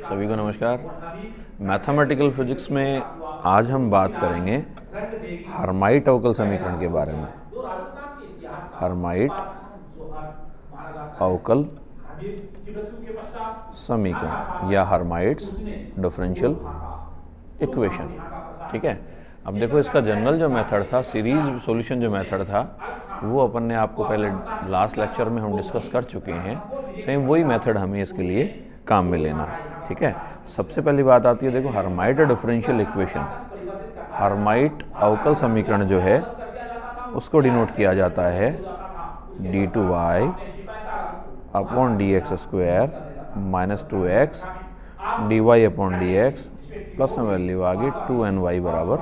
सभी को नमस्कार। मैथमेटिकल फिजिक्स में आज हम बात करेंगे हर्माइट अवकल समीकरण के बारे में। हर्माइट अवकल समीकरण या हर्माइट्स डिफरेंशियल इक्वेशन। ठीक है, अब देखो इसका जनरल जो मेथड था, सीरीज सॉल्यूशन जो मेथड था, वो अपन ने आपको पहले लास्ट लेक्चर में हम डिस्कस कर चुके हैं। सेम वही मेथड हमें इसके लिए काम में लेना है। ठीक है, सबसे पहली बात आती है, देखो हर्माइट डिफरेंशियल इक्वेशन, हर्माइट अवकल समीकरण जो है उसको डिनोट किया जाता है d2y upon D x square minus 2x dy upon D x plus में वैल्यू आ गई 2ny बराबर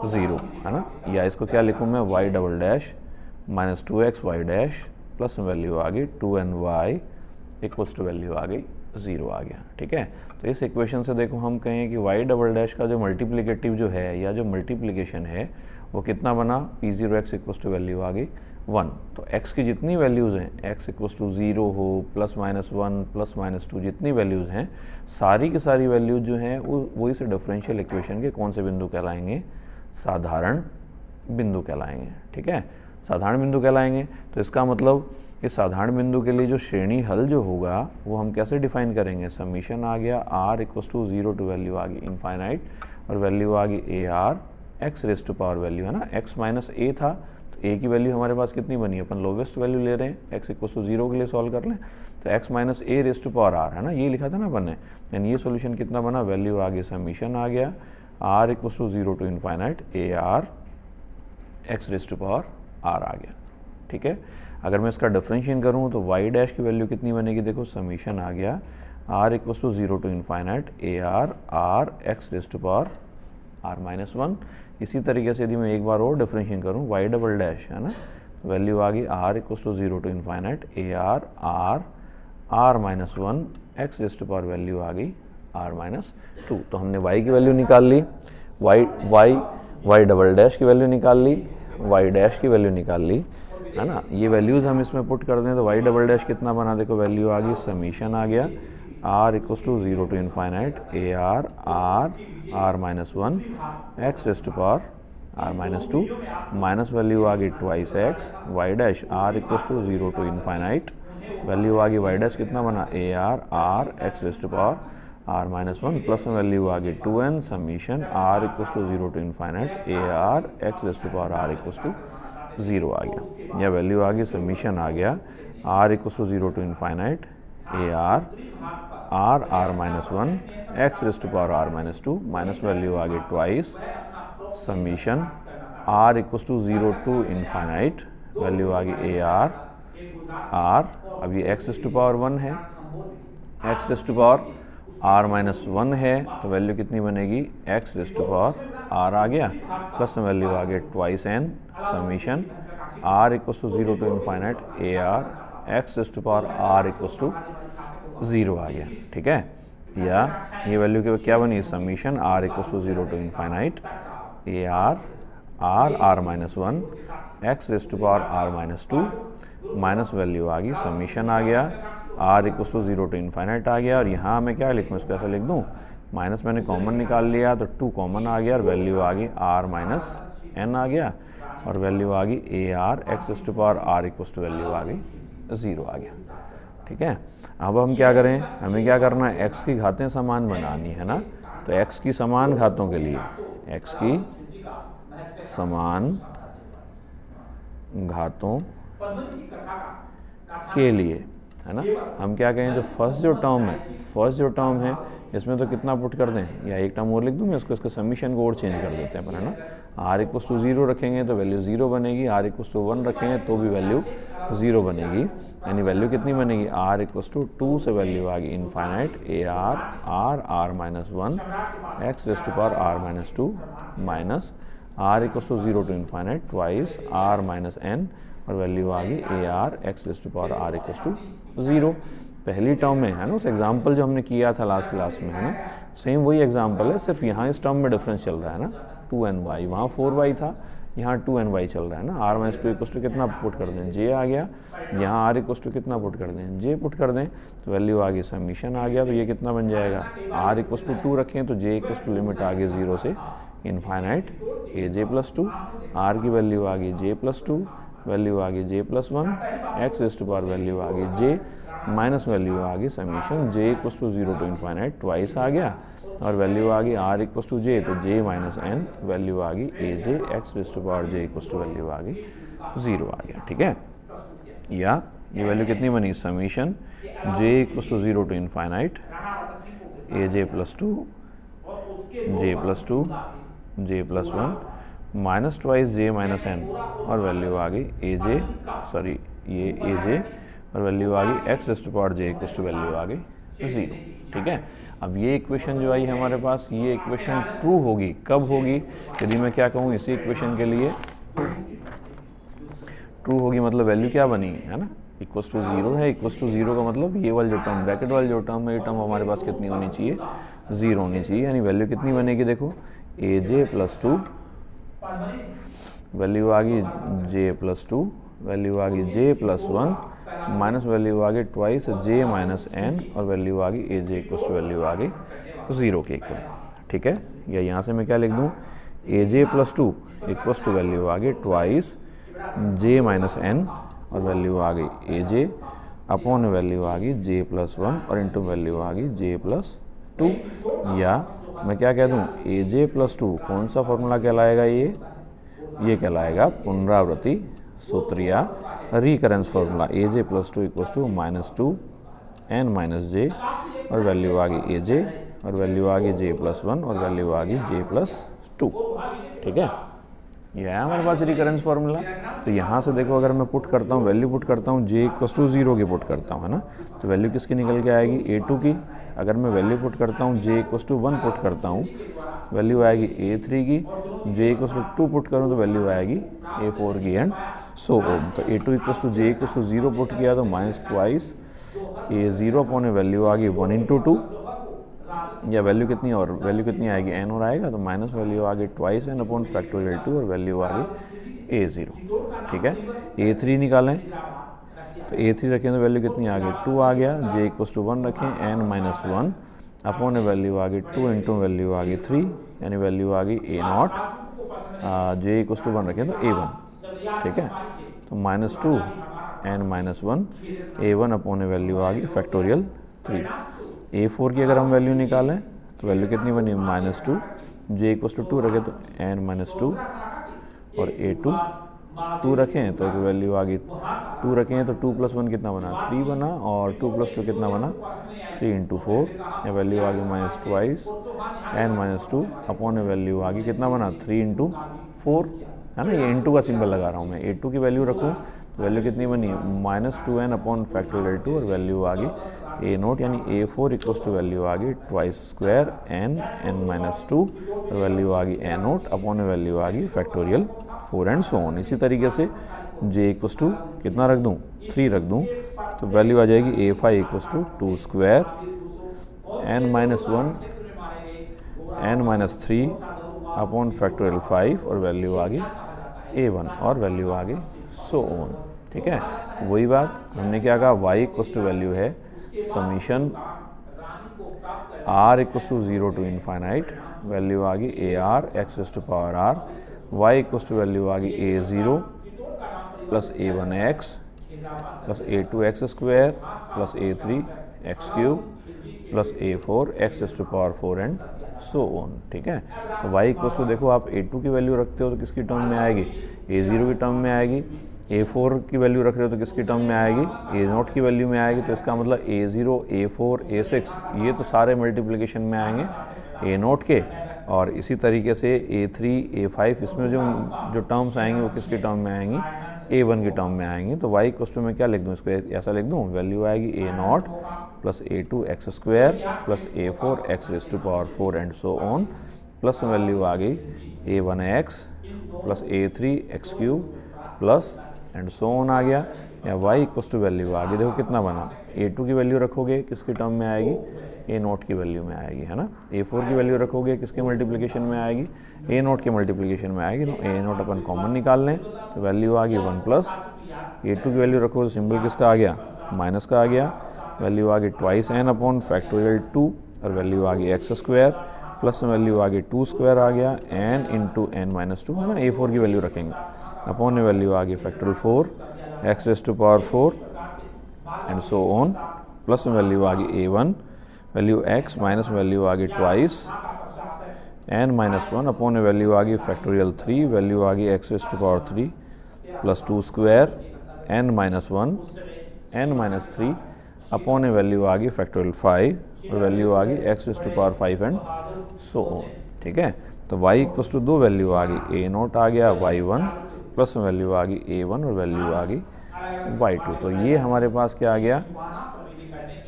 0, है ना। या इसको क्या लिखूँ मैं, y double dash minus 2x y dash plus में वैल्यू आ गई 2ny इक्वल्स टू वैल्यू आ गई 0 आ गया। ठीक है, तो इस इक्वेशन से देखो हम कहें कि y डबल डैश का जो मल्टीप्लिकेटिव जो है या जो मल्टीप्लिकेशन है वो कितना बना, p0x इक्वल्स टू वैल्यू आ गई 1। तो x की जितनी वैल्यूज़ हैं, x इक्वल्स टू 0 हो, प्लस माइनस 1 प्लस माइनस 2, जितनी वैल्यूज़ हैं सारी की सारी वैल्यूज़ जो हैं वो वही से डिफरेंशियल इक्वेशन के कौन से बिंदु कहलाएंगे, साधारण बिंदु कहलाएंगे। ठीक है, साधारण बिंदु कहलाएंगे। तो इसका मतलब इस साधारण बिंदु के लिए जो श्रेणी हल जो होगा वो हम कैसे डिफाइन करेंगे, समीशन आ गया r equals to 0 to value आ गई इनफाइनाइट और वैल्यू आ गई ar x raise to power value, है ना। x माइनस a था, तो a की वैल्यू हमारे पास कितनी बनी, अपन लोवेस्ट वैल्यू ले रहे हैं, x इक्वल्स टू 0 के लिए सॉल्व कर लें तो x minus a raise to power r, है ना, ये लिखा था ना अपन ने। यानी ये सोल्यूशन कितना बना, वैल्यू आ गई, समीशन आ गया r equals to 0 to infinite ar x raise to power r आ गया। ठीक है, अगर मैं इसका डिफरेंशिएट करूँ तो y डैश की वैल्यू कितनी बनेगी, देखो समीशन आ गया r equals to 0 to infinite ar r x raise to power r minus 1। इसी तरीके से यदि मैं एक बार और डिफरेंशिएट करूँ y डबल डैश, है ना, वैल्यू आ गई r equals to 0 to infinite ar r r minus 1 x raise to power value आ गई r माइनस 2। तो हमने y की वैल्यू निकाल ली, y डबल डैश की वैल्यू निकाल ली, y डैश की वैल्यू निकाल ली, है ना। ये वैल्यूज़ हम इसमें पुट कर दें तो y डबल डैश कितना बना, देखो वैल्यू आ गई, समीशन आ गया r equals to 0 to infinite ar r r minus 1 x raise to power r minus 2 minus value आ गई twice x y dash r equals to 0 to infinite, value आ गई y डैश कितना बना ar r x raise to power r minus 1 plus में value आ गई 2n summation r equals to 0 to infinite ar x raise to power r equals to 0 आ गया। या वैल्यू आ गई, समीशन आ गया r equals to 0 to infinite ar r r minus 1 x raise to power r minus 2 minus value आ गई twice summation r equals to 0 to infinite, value आ गई ar r, अब ये x रेज टू पावर 1 है, x raise to power r minus 1 है, तो value कितनी बनेगी, x raise to power r आ गया प्लस में वैल्यू आ गया twice n summation r equals to 0 to infinite ar x raise to power r equals to 0 आ गया। ठीक है, या ये वैल्यू के क्या बनी, summation r equals to 0 to infinite ar r r minus 1 x raise to power r minus 2 minus value आ गई, समीशन आ गया r equals to 0 to infinite आ गया। और यहाँ मैं क्या लिखूँ, इसको ऐसा लिख दूँ, माइनस मैंने कॉमन निकाल लिया तो 2 कॉमन आ गया और वैल्यू आ गई r माइनस n आ गया और वैल्यू आ गई ar x raise to power r equals to value आ गई 0 आ गया। ठीक है, अब हम क्या करें, हमें क्या करना है, x की घातें समान बनानी है ना। तो x की समान घातों के लिए, x की समान घातों के लिए, है ना, हम क्या कहें, जो फर्स्ट जो टर्म है इसमें तो कितना पुट कर दें, या एक टर्म और लिख दूँ मैं इसको, इसके समीशन को और चेंज कर देते हैं अपन, है ना। r इक्वल्स टू 0 रखेंगे तो वैल्यू 0 बनेगी, r इक्वल्स टू 1 रखेंगे तो भी वैल्यू 0 बनेगी। यानी वैल्यू कितनी बनेगी, r इक्वल्स टू 2 से वैल्यू आ गई infinite ar r r minus 1 x raise to power r minus 2 minus r equals to 0 to infinite twice r minus n और वैल्यू आ गई ar x raise to power r equals to 0। पहली term में, है ना, उस example जो हमने किया था लास्ट क्लास में, है ना, सेम वही एग्जाम्पल है, सिर्फ यहाँ इस टर्म में डिफरेंस चल रहा है ना, 2ny, वहाँ 4y था, यहाँ 2ny चल रहा है ना, r माइनस 2 इक्वल टू कितना पुट कर दें, j आ गया, यहाँ r इक्वल टू कितना पुट कर दें, j पुट कर दें, तो वैल्यू आ गई समीशन आ गया, तो ये कितना बन जाएगा, r इक्वल टू 2 रखें तो j इक्वल टू लिमिट आ गई 0 से इनफाइनाइट aj प्लस 2, r की वैल्यू आ गई j प्लस 2, वैल्यू आ गई j plus 1, x raise to power value आ गई j माइनस वैल्यू आ गई summation j equal to 0 to infinite twice आ गया, और वैल्यू आ गई r इक्वल टू j, तो j माइनस n, वैल्यू आ गई aj x raise to power j equal to value आ गई 0 आ गया, ठीक है। या ये वैल्यू कितनी बनी, summation j equal to 0 to infinite aj plus 2, j plus 2, j plus 1 minus twice j minus n, और वैल्यू आ गई aj, सॉरी ये aj, और वैल्यू आ गई x raise to power j equal to value आ गई 0, ठीक है। अब ये इक्वेशन जो आई है हमारे पास, ये इक्वेशन ट्रू होगी, कब होगी, यदि मैं क्या कहूँ इसी इक्वेशन के लिए ट्रू होगी, मतलब वैल्यू क्या बनी है ना, इक्वल टू 0 है, इक्वल टू 0 का मतलब ये वाली जो टर्म, ब्रैकेट वाली जो टर्म है, ये टर्म हमारे पास कितनी होनी चाहिए, 0 होनी चाहिए, यानी वैल्यू कितनी बनेगी, देखो aj प्लस 2, वैल्यू आ गई j प्लस 2, वैल्यू आ गई j प्लस 1, माइनस वैल्यू आ गई ट्वाइस j माइनस n, और वैल्यू आ गई aj इक्वल टू वैल्यू आ गई 0 के इक्वल, ठीक है। या यहाँ से मैं क्या लिख दूँ, aj plus 2 equal to value आ गई ट्वाइस j माइनस n, और वैल्यू आ गई aj अपॉन वैल्यू आ गई j प्लस 1, और इंटू वैल्यू आ गई j प्लस 2, या मैं क्या कह दूँ, aj प्लस 2 कौन सा फॉर्मूला कहलाएगा, ये कहलाएगा पुनरावृत्ति सूत्र या recurrence formula, aj plus 2 equal to minus 2 n minus j, और वैल्यू आ गई aj, और वैल्यू आ गई j प्लस 1, और वैल्यू आ गई j प्लस 2, ठीक है। ये है हमारे पास रिकरेंस फार्मूला। तो यहाँ से देखो अगर मैं पुट करता हूँ, वैल्यू पुट करता हूँ, j इक्वल टू 0 की पुट करता हूँ, है ना, तो वैल्यू किसकी निकल के आएगी, a2 की। अगर मैं वैल्यू पुट करता हूँ, j इक्वल टू 1 पुट करता हूँ, वैल्यू आएगी a3 की। j इक्वल टू 2 पुट करूँ तो वैल्यू आएगी a4 की, एंड सो ऑन। तो a2 equal to j equal to 0 put किया तो minus twice a0 upon value आ गई 1 इंटू 2, या वैल्यू कितनी, और वैल्यू कितनी आएगी n और आएगा, तो माइनस वैल्यू आ गई ट्वाइस n अपॉन फैक्टोरियल 2, और वैल्यू आ गई a0, ठीक है। a3 निकालें तो a3 रखें तो वैल्यू कितनी आ गई 2 आ गया, j इक्वल टू 1 रखें, n माइनस 1 अपॉन वैल्यू आ गई 2 इंटू वैल्यू आ गई 3, यानी वैल्यू आ गई a0, j इक्वल टू 1 रखें तो a1, ठीक है। तो minus 2 n minus 1 a1 upon value आ गई फैक्टोरियल 3। a4 की अगर हम वैल्यू निकालें तो वैल्यू कितनी बनी, माइनस 2, j इक्वल टू 2 रखें तो n माइनस 2, और a2 2 रखें तो वैल्यू आ गई 2 रखें तो 2 प्लस 1 कितना बना, 3 बना, और 2 प्लस 2 कितना बना, 3 इंटू 4, या वैल्यू आ गई minus twice n minus 2 upon value आ गई कितना बना, 3 इंटू 4, है ना। ये इंटू का सिंबल लगा रहा हूँ मैं, a2 की वैल्यू रखूँ तो वैल्यू कितनी बनी, माइनस 2n अपॉन फैक्टोरियल 2, और वैल्यू आ गई a0, यानी a4 इक्वल टू वैल्यू आ गई ट्वाइस स्क्वायर n माइनस 2, और वैल्यू आ गई a0 अपॉन वैल्यू आ गई फैक्टोरियल 4, एंड सो ऑन। इसी तरीके से j इक्वल टू कितना रख दूँ, 3 रख दूँ, तो वैल्यू आ जाएगी a5 equal to 2 square n minus 1 n minus 3 upon factorial 5, और वैल्यू आ गई a1, और वैल्यू आ गई सो ऑन, ठीक है। वही बात हमने क्या कहा, y इक्वल टू वैल्यू है summation r equal to 0 to infinite, value आ गई ar x to power r, y equal to value आ गई a0 plus a1x plus a2x square plus a3 x cube plus a4 x to power 4, and so on, ठीक है। तो y equal to देखो आप a2 की value रखते हो तो किसकी टर्म में आएगी, a0 की टर्म में आएगी, a4 की वैल्यू रख रहे हो तो किसकी टर्म में आएगी, a0 की वैल्यू में आएगी। तो इसका मतलब a0 a4 a6 ये तो सारे मल्टीप्लिकेशन में आएंगे a0 के, और इसी तरीके से a3 a5 इसमें जो टर्म्स आएंगे वो किसकी टर्म में आएंगी, a1 की टर्म में आएंगी। तो y इक्वल टू में क्या लिख दूँ, इसको ऐसा लिख दूँ, वैल्यू आएगी a0 plus a2 x square plus a4 x raise to power 4, and so on, plus value आ गई a1x plus a3 x cube plus and so on आ गया, या y इक्वल टू वैल्यू आ गई, देखो कितना बना, a2 की वैल्यू रखोगे किसकी टर्म में आएगी, ए नोट की वैल्यू में आएगी, है ना। A4 की वैल्यू रखोगे किसके मल्टीप्लिकेशन में आएगी, ए नोट के मल्टीप्लिकेशन में आएगी, तो ए नोट अपन कॉमन निकाल लें तो वैल्यू आ गई 1 प्लस A2 की वैल्यू रखो तो सिंबल किसका आ गया, माइनस का आ गया, वैल्यू आ गई ट्वाइस n अपॉन फैक्टोरियल 2 और वैल्यू आ गई एक्स स्क्वायर प्लस वैल्यू आ गई 2 स्क्वायर आ गया n इंटू n माइनस 2, है ना। A4 की वैल्यू रखेंगे अपॉन में वैल्यू आ गई factorial 4 x raise to power 4 and so on, plus में वैल्यू आ गई A1 value x minus value आ गई ट्वाइस n माइनस 1 अपॉन में वैल्यू आ गई फैक्टोरियल 3 वैल्यू आ गई x raise to power 3 plus 2 square n minus 1 n minus 3 upon value आ गई फैक्टोरियल 5 और वैल्यू आ गई x raise to power 5 and so on, ठीक है। तो y इक्वल टू दो वैल्यू आ गई A0 आ गया y1 प्लस वैल्यू आ गई A1 और वैल्यू आ गई y2। तो ये हमारे पास क्या आ गया,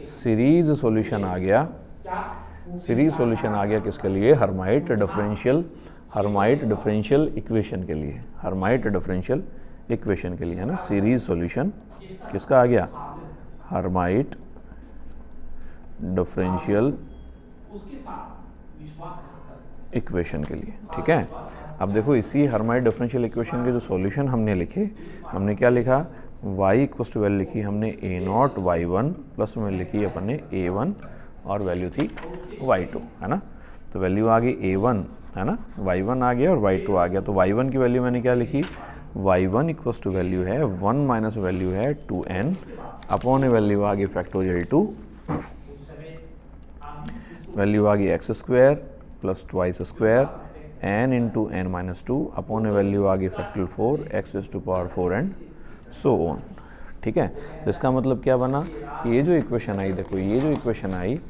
सीरीज सॉल्यूशन आ गया। सीरीज सॉल्यूशन आ गया किसके लिए, हर्माइट डिफरेंशियल इक्वेशन के लिए, हर्माइट डिफरेंशियल इक्वेशन के लिए, है ना। सीरीज सॉल्यूशन किसका आ गया, हर्माइट डिफरेंशियल इक्वेशन के लिए, ठीक है। अब देखो इसी हर्माइट डिफरेंशियल इक्वेशन के जो सॉल्यूशन हमने लिखे, हमने क्या लिखा, y इक्वल टू वैल्यू लिखी हमने A0 y1 प्लस में लिखी अपन ने A1 और वैल्यू थी y2, है ना। तो वैल्यू आ गई A1, है ना, y1 आ गया और y2 आ गया। तो y1 की वैल्यू मैंने क्या लिखी, y1 इक्वल टू वैल्यू है 1 माइनस वैल्यू है 2n अपॉन वैल्यू आ गई फैक्टोरियल 2 वैल्यू आ गई x square plus twice square n into n minus 2 upon value आ गई factorial 4 x raise to power 4 and so on, ठीक है। तो इसका मतलब क्या बना कि ये जो इक्वेशन आई, देखो ये जो इक्वेशन आई,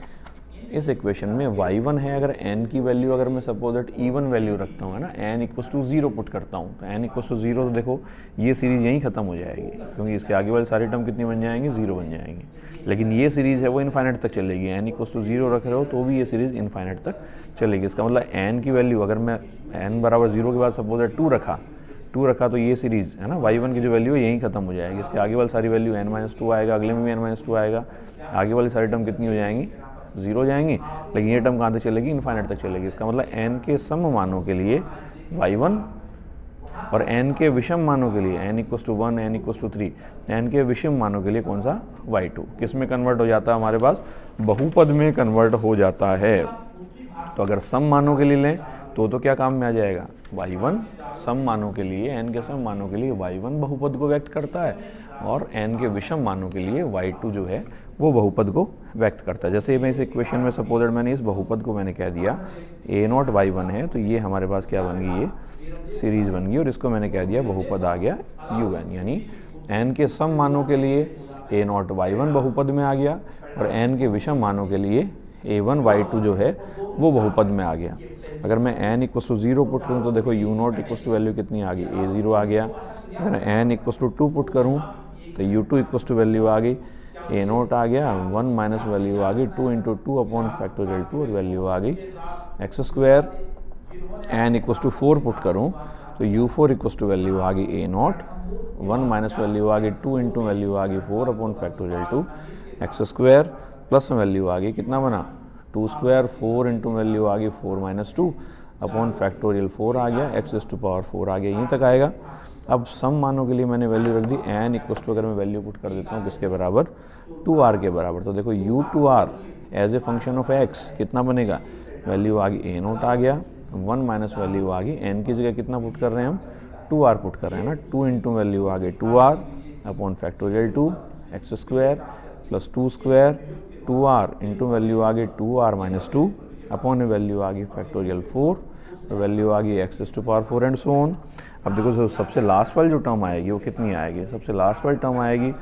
इस इक्वेशन में y1 है, अगर n की वैल्यू अगर मैं सपोज दैट इवन वैल्यू रखता हूँ, है ना, n इक्वल टू 0 पुट करता हूँ, तो n इक्वल टू 0, तो देखो ये सीरीज़ यहीं ख़त्म हो जाएगी, क्योंकि इसके आगे वाले सारे टर्म कितनी बन जाएंगे, 0 बन जाएंगे। लेकिन ये सीरीज़ है वो इनफाइनाइट तक चलेगी, n इक्वल टू 0 रख रहे हो तो भी ये सीरीज़ इनफाइनाइट तक चलेगी। इसका मतलब n की वैल्यू अगर मैं n बराबर 0 के बाद सपोज दैट 2 रखा तो ये सीरीज़, है ना, y1 की जो वैल्यू है यहीं खत्म हो जाएगी। इसके आगे वाली सारी वैल्यू n माइनस 2 आएगा, अगले में भी n माइनस 2 आएगा, आगे वाली सारी टर्म कितनी हो जाएंगी, 0 हो जाएंगी। लेकिन ये टर्म कहाँ तक चलेगी, इनफाइनाइट तक चलेगी। इसका मतलब n के सम मानों के लिए y1 और n के विषम मानों के लिए n equal to 1 n equal to 3 n के विषम मानों के लिए कौन सा, y2 किस में कन्वर्ट हो जाता है, हमारे पास बहुपद में कन्वर्ट हो जाता है। तो अगर सम मानों के लिए लें तो क्या काम में आ जाएगा, y1 सम मानों के लिए, n के सम मानों के लिए y1 बहुपद को व्यक्त करता है और n के विषम मानों के लिए y2 जो है वो बहुपद को व्यक्त करता है। जैसे मैं इस इक्वेशन में सपोज मैंने इस बहुपद को मैंने कह दिया A0 y1 है, तो ये हमारे पास क्या बन गई, ये सीरीज़ बन गई और इसको मैंने कह दिया बहुपद आ गया un, यानी n के सम मानों के लिए A0 y1 बहुपद में आ गया और n के विषम मानों के लिए A1 y2 जो है वो बहुपद में आ गया। अगर मैं n इक्वल टू 0 पुट करूँ तो देखो u0 इक्वल टू वैल्यू कितनी आ गई, A0 आ गया। अगर n इक्वल टू 2 पुट करूँ तो u2 इक्वल टू वैल्यू आ गई A0 आ गया, 1 माइनस वैल्यू आ गई 2 इंटू 2 अपॉन फैक्टोरियल 2 और वैल्यू आ गई x square. n equal to 4 put करूँ तो u4 इक्वल टू वैल्यू आ गई A0, 1 माइनस वैल्यू आ गई 2 इंटू वैल्यू आ गई 4 upon factorial 2 x square plus value आ गई कितना बना 2 स्क्वायर, 4 इंटू वैल्यू आ गई 4 माइनस 2 अपॉन फैक्टोरियल 4 आ गया, एक्स टू पावर 4 आ गया, यहीं तक आएगा। अब सम मानों के लिए मैंने वैल्यू रख दी n इक्वल टू, अगर मैं वैल्यू पुट कर देता हूँ किसके बराबर, 2r के बराबर। तो देखो u2r as a function of x कितना बनेगा, वैल्यू आ गई A0 आ गया, 1 माइनस वैल्यू आ गई n की जगह कितना पुट कर रहे हैं हम, 2r पुट कर रहे हैं ना, 2 इंटू वैल्यू आ गई 2r upon factorial 2 x square plus 2 square 2r into value आ गई 2r माइनस 2 अपॉन वैल्यू आ गई फैक्टोरियल 4 और वैल्यू आ गई x to power 4 and so on. अब देखो जो सबसे लास्ट वाली जो टर्म आएगी वो कितनी आएगी, सबसे लास्ट वाली टर्म आएगी,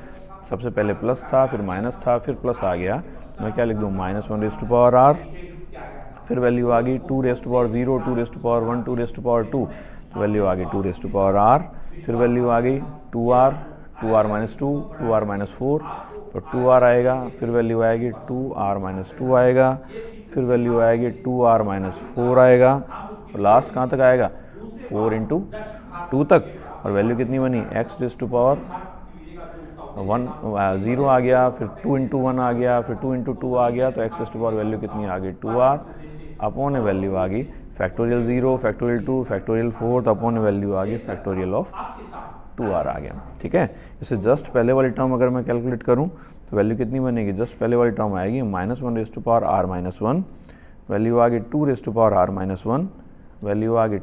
सबसे पहले प्लस था फिर माइनस था फिर प्लस आ गया, तो मैं क्या लिख दूँ -1 रेज़ टू पावर r, फिर वैल्यू आ गई 2 raise to power 0, 2 raise to power 1, 2 raise to power 2, तो वैल्यू आ गई 2 रेज़ टू पावर r, फिर वैल्यू आ गई 2r माइनस 2, 2r माइनस 4, तो 2r आएगा, फिर वैल्यू आएगी 2r माइनस 2 आएगा, फिर वैल्यू आएगी 2r माइनस 4 आएगा और लास्ट कहाँ तक आएगा 4 इंटू 2 तक, और वैल्यू कितनी बनी x रेज़ टू पावर 0 आ गया, फिर 2 इंटू 1 आ गया, फिर 2 इंटू 2 आ गया, तो x raise to power value कितनी आ गई 2r अपॉन वैल्यू आ गई फैक्टोरियल 0, फैक्टोरियल 2, फैक्टोरियल 4, तो अपॉन वैल्यू आ गई फैक्टोरियल ऑफ 2r आ गया। ठीक है, इसे जस्ट पहले वाली टर्म अगर मैं कैलकुलेट करूँ तो वैल्यू कितनी बनेगी, जस्ट पहले वाली टर्म आएगी -1 raise to power r minus 1, value आ गई 2 raise to power r minus 1, value आ गई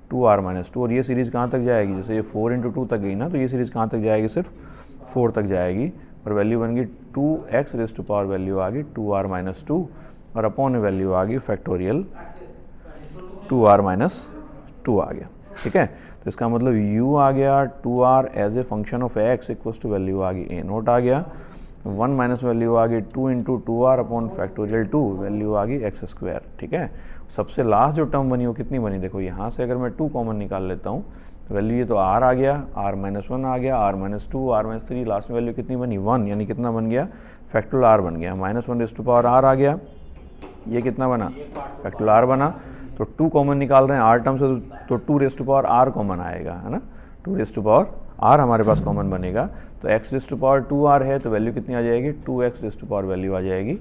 2r माइनस 2, और ये सीरीज़ कहाँ तक जाएगी, जैसे ये 4 इंटू 2 तक गई ना, तो ये सीरीज़ कहाँ तक जाएगी, सिर्फ 4 तक जाएगी, और वैल्यू बन गई 2x raise to power value आ गई 2r माइनस 2, और अपॉन वैल्यू आ गई फैक्टोरियल 2r माइनस 2 आ गया। ठीक है, तो इसका मतलब u आ गया 2r as a function of x equals to value आ गई a0 आ गया, 1 माइनस वैल्यू आ गई 2 into 2r upon factorial 2, value आ गई x स्क्वायर। ठीक है, सबसे लास्ट जो टर्म बनी वो कितनी बनी, देखो यहाँ से अगर मैं 2 कॉमन निकाल लेता हूँ तो वैल्यू ये तो r आ गया, r माइनस 1 आ गया, r minus 2, r minus 3, last में वैल्यू कितनी बनी 1, यानी कितना बन गया फैक्टोरियल r बन गया, -1 रेज़ टू पावर r आ गया, ये कितना बना फैक्टोरियल r बना, तो 2 कॉमन निकाल रहे हैं r टर्म से, तो 2 raise to power r common आएगा, है ना, 2 रेज़ टू पावर r हमारे पास कॉमन बनेगा, तो x raise to power 2r है, तो वैल्यू कितनी आ जाएगी 2x raise to power value आ जाएगी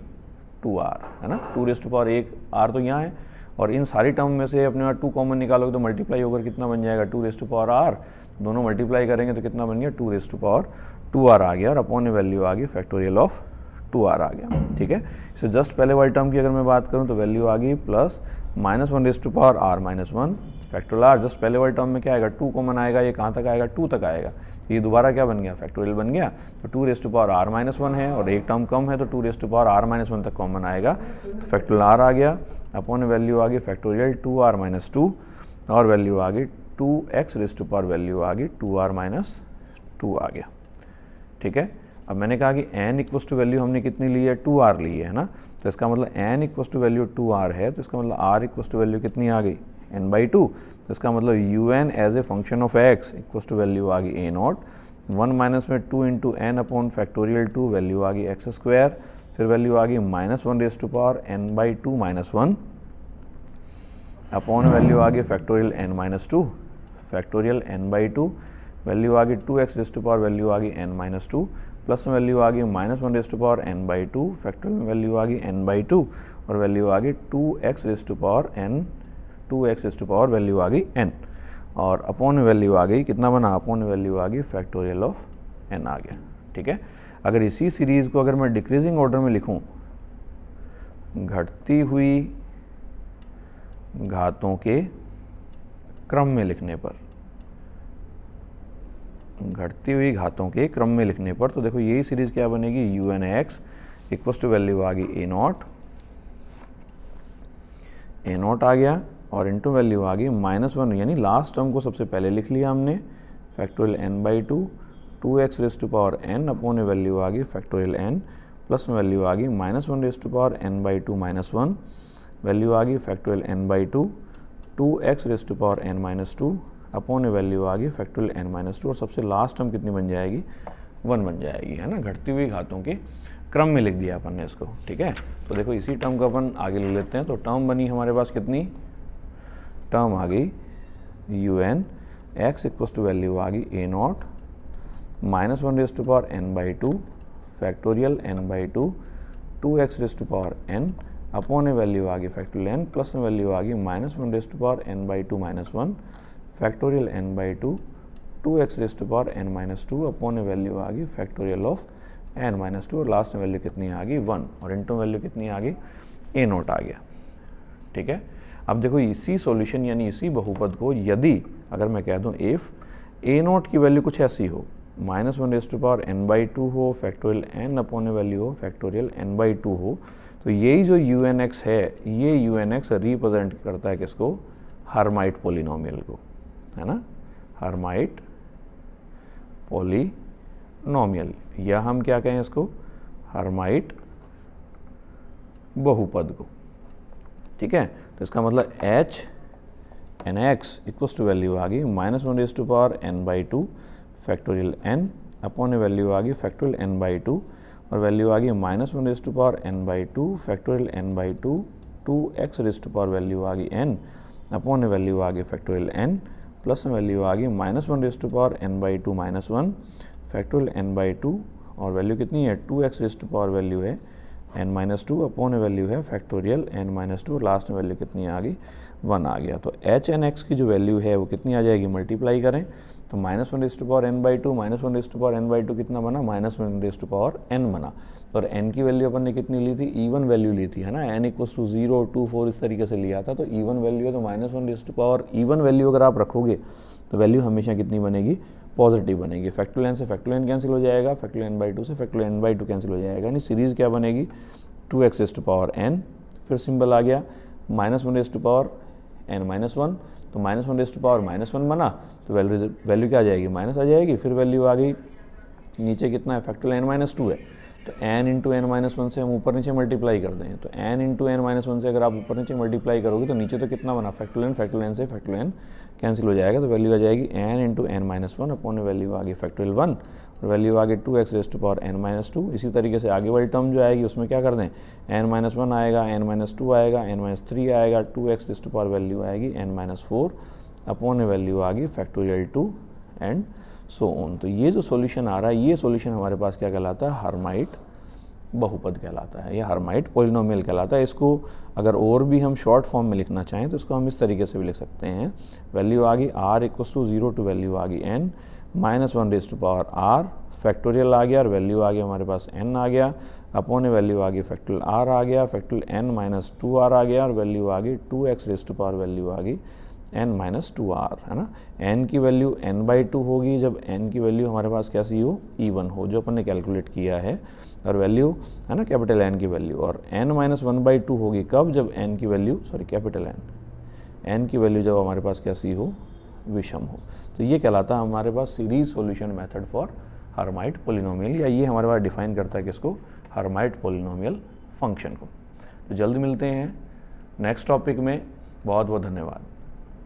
2r, है ना, 2 रेज़ टू पावर 1 r तो यहाँ है, और इन सारी टर्म में से अपने आप 2 कॉमन निकालोगे तो मल्टीप्लाई होकर कितना बन जाएगा 2 रेज़ टू पावर r, दोनों मल्टीप्लाई करेंगे तो कितना बन गया 2 रेज़ टू पावर 2r आ गया, और अपॉन वैल्यू आ गई फैक्टोरियल ऑफ 2r आ गया। ठीक है, इसे जस्ट पहले वाली टर्म की अगर मैं बात करूँ तो वैल्यू आ गई plus -1 raise to power r minus 1 factorial r, just पहले वाली टर्म में क्या आएगा 2 कॉमन आएगा, ये कहाँ तक आएगा 2 तक आएगा, ये दोबारा क्या बन गया फैक्टोरियल बन गया, तो 2 raise to power r minus 1 है, और एक टर्म कम है तो 2 raise to power r minus 1 तक कॉमन आएगा, तो फैक्टोरियल r आ गया, अपॉन वैल्यू आ गई फैक्टोरियल 2r माइनस 2, और वैल्यू आ गई 2x raise to power value आ गई 2r माइनस 2 आ गया। ठीक है, अब मैंने कहा कि n इक्वल्स टू वैल्यू हमने कितनी ली है 2r ली है ना, तो इसका मतलब n equals to value 2r है, तो इसका मतलब r इक्वल्स टू वैल्यू कितनी आ गई n/2, तो इसका मतलब un as a function of x equals to value आ गई a0, 1 माइनस में 2 into n upon factorial 2, value आ गई x स्क्वायर, फिर वैल्यू आ गई -1 raise to power n/2 minus 1, upon value आ गई factorial n minus 2, factorial n/2, value आ गई 2x raise to power value आ गई n माइनस 2, प्लस में वैल्यू आ गई -1 raise to power n/2, factorial में वैल्यू आ गई n/2, और वैल्यू आ गई 2x raise to power n, 2x raise to power value आ गई n, और अपॉन वैल्यू आ गई कितना बना, अपॉन वैल्यू आ गई फैक्टोरियल ऑफ n आ गया। ठीक है, अगर इसी सीरीज़ को अगर मैं डिक्रीजिंग ऑर्डर में लिखूं, घटती हुई घातों के क्रम में लिखने पर, घटती हुई घातों के क्रम में लिखने पर, तो देखो यही सीरीज़ क्या बनेगी un(x) इक्वल्स टू वैल्यू आ गई a0 आ गया, और इंटू वैल्यू आ गई -1, यानी लास्ट टर्म को सबसे पहले लिख लिया हमने factorial n/2, 2x raise to power n upon value आ गई फैक्टोरियल n, प्लस में वैल्यू आ गई -1 raise to power n/2 minus 1, value आ गई factorial n/2, 2x raise to power n minus 2 upon value आ गई फैक्टोरियल n माइनस 2, और सबसे लास्ट टर्म कितनी बन जाएगी 1 बन जाएगी, है ना, घटती हुई घातों के क्रम में लिख दिया अपन ने इसको। ठीक है, तो देखो इसी टर्म को अपन आगे ले लेते हैं, तो टर्म बनी हमारे पास कितनी, टर्म आ गई un(x) इक्वल्स टू वैल्यू आ गई a0 -1 raise to power n/2 factorial n/2 2x raise to power n upon value आ गई फैक्टोरियल n, प्लस में वैल्यू आ गई -1 raise to power n/2 minus 1 factorial n/2 2x raise to power n minus 2 upon value आ गई factorial of n minus 2, और last में value कितनी आ गई 1, और इंटू वैल्यू कितनी आ गई a0 आ गया। ठीक है, अब देखो इसी सॉल्यूशन यानी इसी बहुपद को यदि अगर मैं कह दूं इफ़ a0 की वैल्यू कुछ ऐसी हो, -1 रेज़ टू पावर n/2 हो, फैक्टोरियल n अपॉन वैल्यू हो फैक्टोरियल n/2 हो, तो यही जो un(x) है, ये un(x) रिप्रेजेंट करता है किसको, हर्माइट पॉलिनोमियल को, है ना, हर्माइट पॉलिनोमियल, या हम क्या कहें इसको, हर्माइट बहुपद को। ठीक है, तो इसका मतलब h(x) इक्वल्स टू वैल्यू आ गई -1 raise to power n/2 factorial n upon value आ गई फैक्टोरियल n/2, और वैल्यू आ गई -1 raise to power n/2 factorial n/2 2x raise to power value आ गई n अपॉन वैल्यू आ गई फैक्टोरियल n, प्लस वैल्यू आ गई -1 raise to power n/2 minus 1 factorial n by 2 और वैल्यू कितनी है 2x raise to power value है n-2 अपॉन वैल्यू है फैक्टोरियल n-2 और लास्ट में वैल्यू कितनी आ गई 1 आ गया। तो h n x की जो वैल्यू है वो कितनी आ जाएगी, मल्टीप्लाई करें तो -1 raise to power n by 2 -1 raise to power n by 2 कितना बना, -1 रेज़ टू पावर n बना। और n की वैल्यू अपन ने कितनी ली थी, इवन वैल्यू ली थी, है ना, n = 0 2 4 इस तरीके से लिया था। तो इवन वैल्यू है तो -1 raise to power even value अगर आप रखोगे तो वैल्यू हमेशा कितनी बनेगी, पॉजिटिव बनेगी। फैक्टोरियल n से फैक्टोरियल n कैंसिल हो जाएगा, फैक्टोरियल n बाई 2 से फैक्टोरियल n बाई 2 कैंसिल हो जाएगा, यानी सीरीज़ क्या बनेगी 2x raise to power n, फिर सिंबल आ गया -1 रेज़ टू पावर n-1, तो -1 रेज़ टू पावर -1 बना तो वैल्यू क्या आ जाएगी, माइनस आ जाएगी। फिर वैल्यू आ गई नीचे कितना है, फैक्टोरियल n-2 है, तो n इंटू n-1 से हम ऊपर नीचे मल्टीप्लाई कर दें, तो n इंटू n-1 से अगर आप ऊपर नीचे मल्टीप्लाई करोगे तो नीचे तो कितना बना, फैक्टोरियल n से फैक्टोरियल n कैंसिल हो जाएगा, तो वैल्यू आ जाएगी n into n-1 upon value आ गई फैक्टोरियल 1 और वैल्यू आ गई 2x raise to power n-2। इसी तरीके से आगे वाली टर्म जो आएगी उसमें क्या कर दें, n-1 आएगा, n-2 आएगा, n-3 आएगा, 2x raise to power value आएगी n-4 अपॉन वैल्यू आ गई फैक्टोरियल 2 एंड सो ऑन। तो ये जो सॉल्यूशन आ रहा है, ये सॉल्यूशन हमारे पास क्या कहलाता है, हर्माइट बहुपद कहलाता है, या हर्माइट पॉलिनोमियल कहलाता है। इसको अगर और भी हम शॉर्ट फॉर्म में लिखना चाहें तो इसको हम इस तरीके से भी लिख सकते हैं, वैल्यू आ गई r = 0 टू वैल्यू आ गई n -1 raise to power r, factorial आ गया और वैल्यू आ गया हमारे पास n आ गया, अपॉन वैल्यू आ गई फैक्टोरियल r आ गया, फैक्टोरियल n-2r आ गया और वैल्यू आ गई 2x raise to power value आ गई n-2r, है ना। n की वैल्यू n बाई 2 होगी जब n की वैल्यू हमारे पास कैसी हो, इवन हो, जो अपन ने कैलकुलेट किया है, और वैल्यू है ना कैपिटल N की वैल्यू, और n-1 बाई 2 होगी कब, जब n की वैल्यू कैपिटल n की वैल्यू जब हमारे पास कैसी हो, विषम हो। तो ये कहलाता है हमारे पास series solution method for Hermite polynomial, या ये हमारे पास डिफाइन करता है किसको, हर्माइट पॉलिनोमियल फंक्शन को। तो जल्द मिलते हैं नेक्स्ट टॉपिक में, बहुत बहुत धन्यवाद।